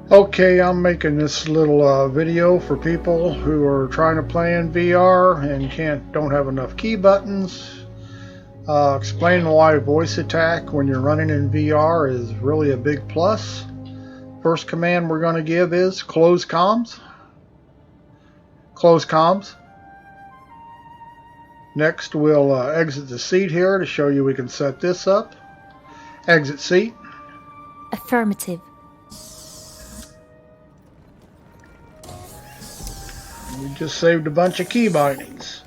Okay, I'm making this little video for people who are trying to play in VR and don't have enough key buttons. Explaining why voice attack when you're running in VR is really a big plus. First command we're going to give is close comms. Close comms. Next we'll exit the seat here to show you we can set this up. Exit seat. Affirmative. We just saved a bunch of key bindings.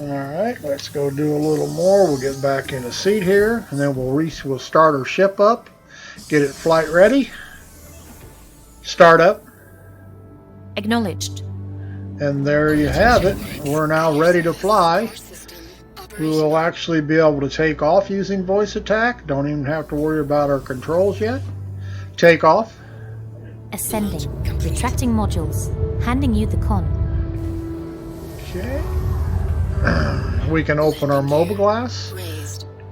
Alright, let's go do a little more. We'll get back in the seat here, and then we'll start our ship up, get it flight ready, start up, Acknowledged. and there you have it. We're now ready to fly. We will actually be able to take off using voice attack. Don't even have to worry about our controls yet. Take off. Ascending. Retracting modules. Handing you the con. Okay. We can open our mobile glass.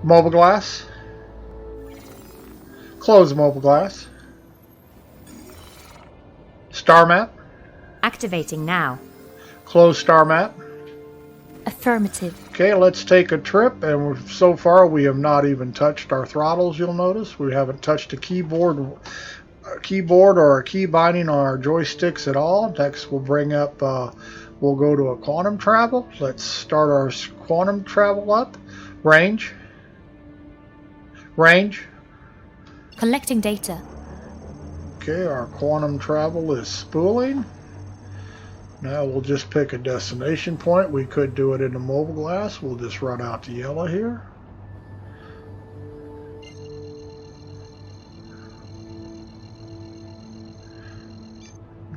Mobile glass. Close mobile glass. Star map. Activating now. Close star map. Affirmative. Okay, let's take a trip, and so far we have not even touched our throttles. You'll notice we haven't touched a keyboard or a key binding on our joysticks at all. Next we'll bring up we'll go to a quantum travel. Let's start our quantum travel up. Range. Collecting data. Okay, our quantum travel is spooling. Now we'll just pick a destination point. We could do it in the mobile glass. We'll just run out to yellow here.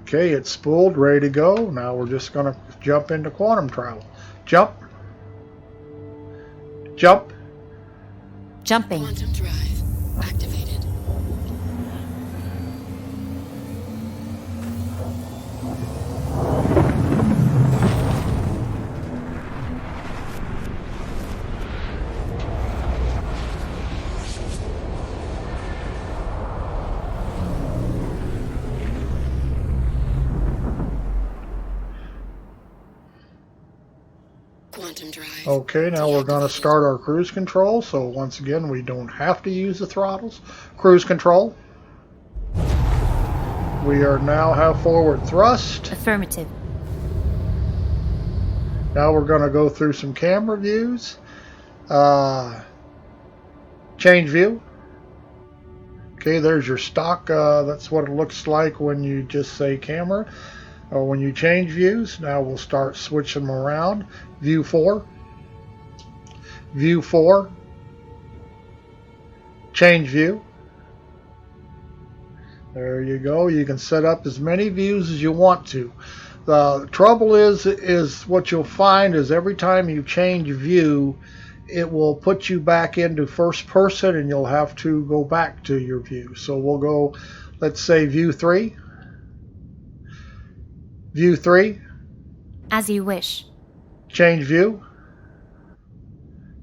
Okay, it's spooled, ready to go. Now we're just going to jump into quantum travel. Jump. Jump. Jumping. Quantum drive activated. Quantum drive. Okay, now we're going to start our cruise control. So once again, we don't have to use the throttles. Cruise control. We are now have forward thrust. Affirmative. Now we're going to go through some camera views. Change view. Okay, there's your stock. That's what it looks like when you just say camera. Or when you change views. Now we'll start switching them around. View 4. View 4. Change view. There you go. You can set up as many views as you want to. The trouble is what you'll find is every time you change view, it will put you back into first person, and you'll have to go back to your view. So we'll go, let's say view 3. View 3. As you wish. Change view.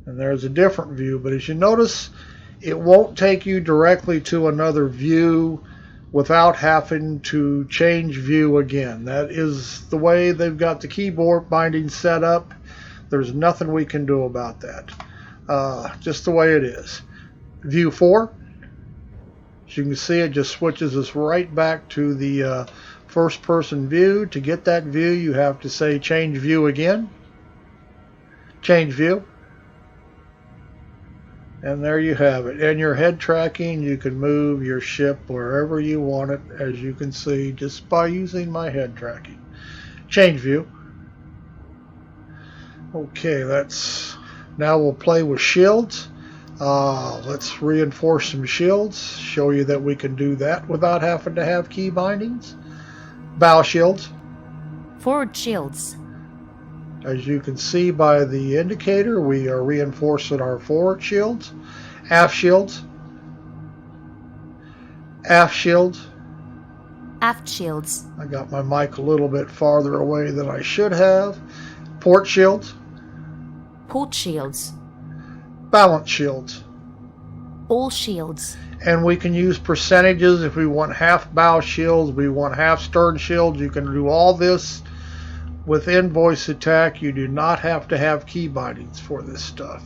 And there's a different view, but as you notice, it won't take you directly to another view without having to change view again. That is the way they've got the keyboard binding set up. There's nothing we can do about that. Just the way it is. View 4. As you can see, it just switches us right back to the first person view. To get that view, you have to say change view again. Change view. And there you have it. And your head tracking, you can move your ship wherever you want it, as you can see, just by using my head tracking. Change view. Okay, now we'll play with shields. Let's reinforce some shields, show you that we can do that without having to have key bindings. Bow shields. Forward shields. As you can see by the indicator, we are reinforcing our forward shields. Aft shields. Aft shields. Aft shields. I got my mic a little bit farther away than I should have. Port shields. Port shields. Balance shields. All shields. And we can use percentages if we want half bow shields, we want half stern shields. You can do all this within voice attack. You do not have to have key bindings for this stuff.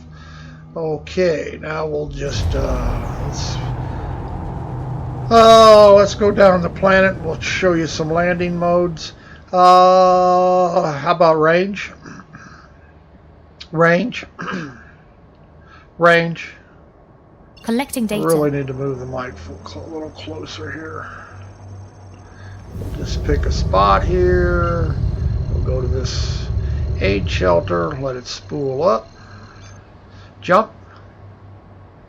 Okay, now we'll just let's go down the planet. We'll show you some landing modes. How about range? Range. Range. Collecting data. I really need to move the mic a little closer here. Just pick a spot here. We'll go to this aid shelter. Let it spool up. Jump.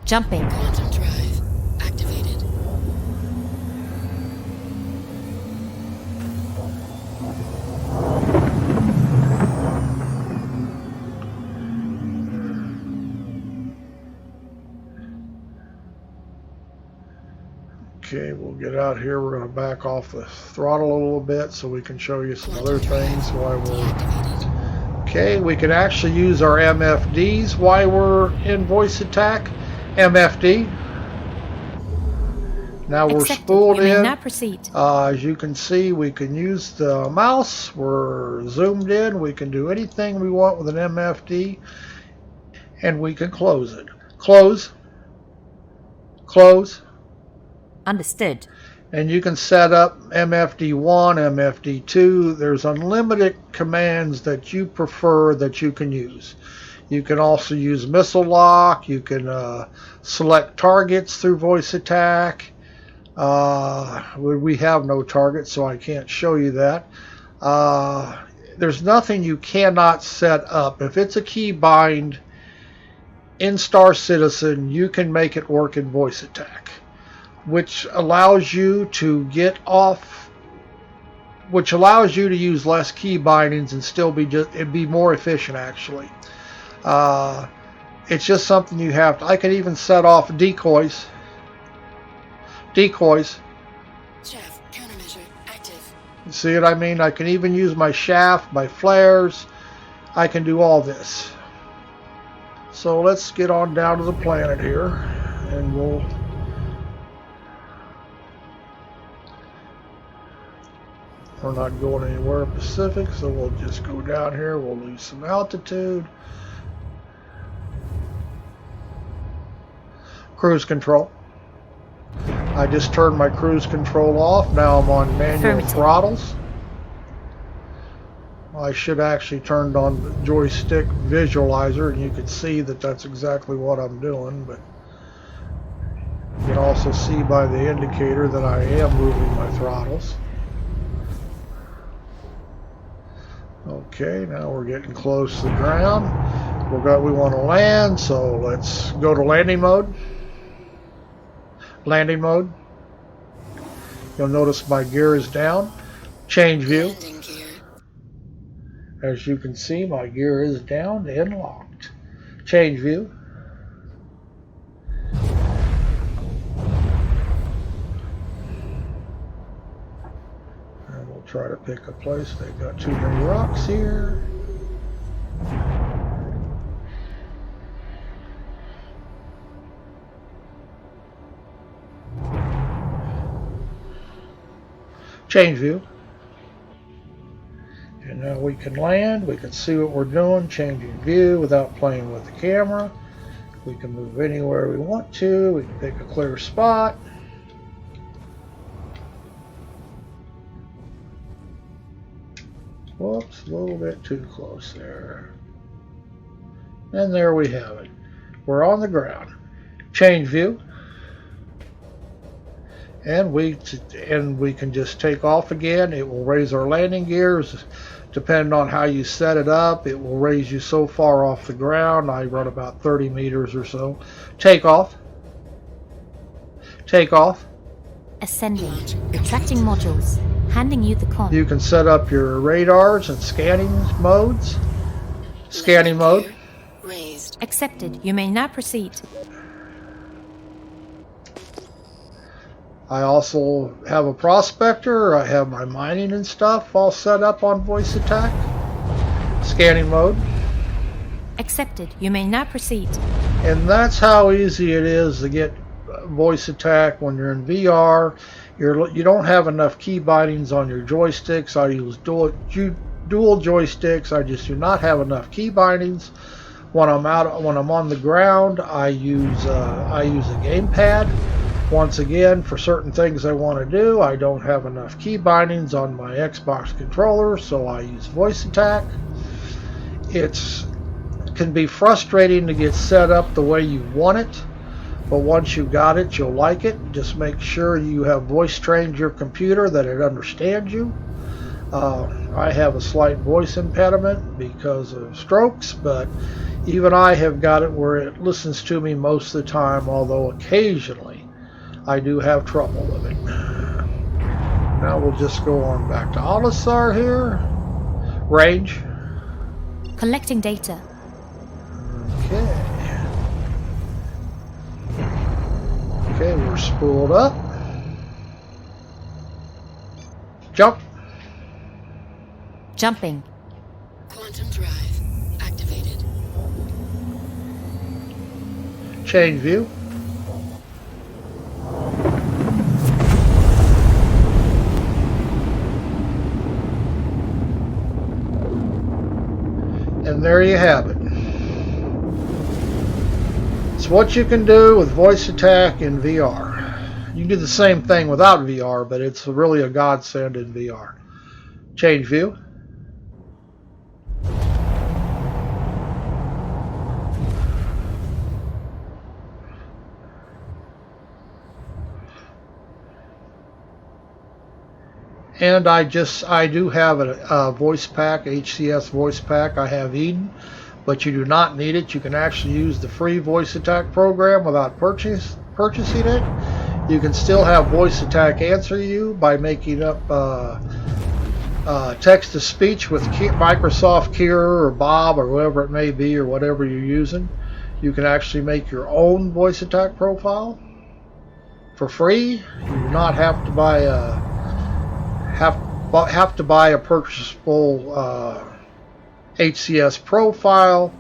Jumping. Quantum drive activated. Okay, we'll get out here. We're going to back off the throttle a little bit so we can show you some other things while we're... Okay, we can actually use our MFDs while we're in voice attack. MFD. Now we're Accepted. spooled You may in. now proceed. As you can see, we can use the mouse. We're zoomed in. We can do anything we want with an MFD. And we can close it. Close. Close. Understood. And you can set up MFD1, MFD2. There's unlimited commands that you prefer that you can use. You can also use missile lock. You can select targets through voice attack. We have no targets, so I can't show you that. There's nothing you cannot set up. If it's a key bind in Star Citizen, you can make it work in voice attack, which allows you to get off, which allows you to use less key bindings and still it'd be more efficient actually. It's just something you have to. I can even set off decoys. Decoys. Chaff countermeasure active. You see what I mean? I can even use my shaft, my flares. I can do all this. So let's get on down to the planet here, and we'll. We're not going anywhere Pacific, so we'll just go down here. We'll lose some altitude. Cruise control. I just turned my cruise control off. Now I'm on manual throttles. I should actually turned on the joystick visualizer, and you can see that that's exactly what I'm doing, but you can also see by the indicator that I am moving my throttles. Okay, now we're getting close to the ground. We want to land, so let's go to landing mode. Landing mode. You'll notice my gear is down. Change view. Landing gear. As you can see, my gear is down and locked. Change view. And we'll try to pick a place. They've got too many rocks here. Change view. And now we can land. We can see what we're doing, changing view without playing with the camera. We can move anywhere we want to. We can pick a clear spot. Whoops, a little bit too close there. And there we have it. We're on the ground. Change view. And we can just take off again. It will raise our landing gears. Depending on how you set it up, it will raise you so far off the ground. I run about 30 meters or so. Take off. Take off. Ascending. Retracting modules. Handing you the con. You can set up your radars and scanning modes. Scanning mode. Gear raised. Accepted. You may now proceed. I also have a prospector. I have my mining and stuff all set up on voice attack. Scanning mode. Accepted. You may now proceed. And that's how easy it is to get voice attack when you're in VR. You don't have enough key bindings on your joysticks. I use dual joysticks. I just do not have enough key bindings. When I'm on the ground, I use a gamepad. Once again, for certain things I want to do, I don't have enough key bindings on my Xbox controller, so I use voice attack. It can be frustrating to get set up the way you want it, but once you got it, you'll like it. Just make sure you have voice trained your computer that it understands you. I have a slight voice impediment because of strokes, but even I have got it where it listens to me most of the time, although occasionally I do have trouble with it. Now we'll just go on back to Olisar here. Range. Collecting data. Okay. Okay, we're spooled up. Jump. Jumping. Quantum drive activated. Change view. And there you have it. It's what you can do with voice attack in VR. You can do the same thing without VR, but it's really a godsend in VR. Change view. And I do have a voice pack, HCS voice pack. I have Eden, but you do not need it. You can actually use the free voice attack program without purchasing it. You can still have voice attack answer you by making up text to speech with Microsoft Kira or Bob or whoever it may be or whatever you're using. You can actually make your own voice attack profile for free. You do not have to buy a purchasable HCS profile.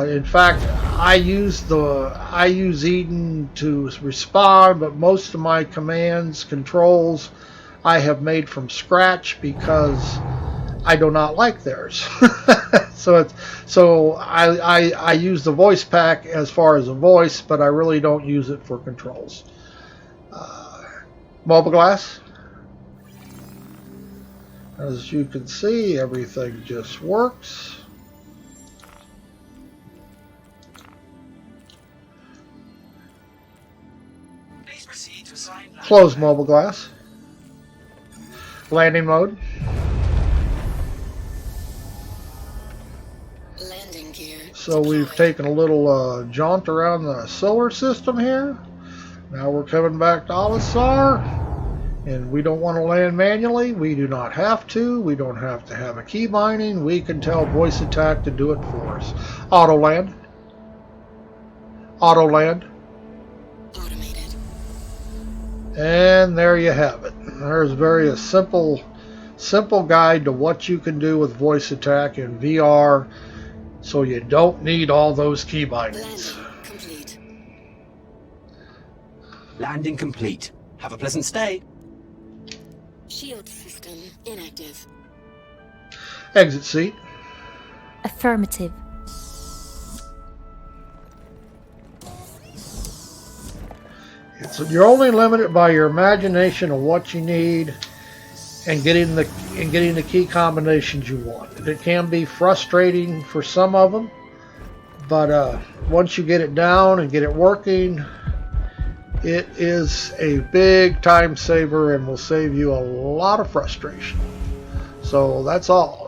In fact, I use Eden to respond, but most of my commands, controls, I have made from scratch because I do not like theirs. so I use the voice pack as far as a voice, but I really don't use it for controls. Mobile glass. As you can see, everything just works. Please proceed to assign Close mobile glass. Landing mode. Landing gear. So we've taken a little jaunt around the solar system here. Now we're coming back to Olisar. And we don't want to land manually. We do not have to. We don't have to have a key binding. We can tell voice attack to do it for us. Auto land. Auto land. Automated. And there you have it. There's a simple guide to what you can do with voice attack in VR, so you don't need all those key bindings. Landing complete. Landing complete. Have a pleasant stay. Shield system inactive. Exit seat. Affirmative. You're only limited by your imagination of what you need and getting the key combinations you want. It can be frustrating for some of them, but once you get it down and get it working, it is a big time saver and will save you a lot of frustration. So that's all.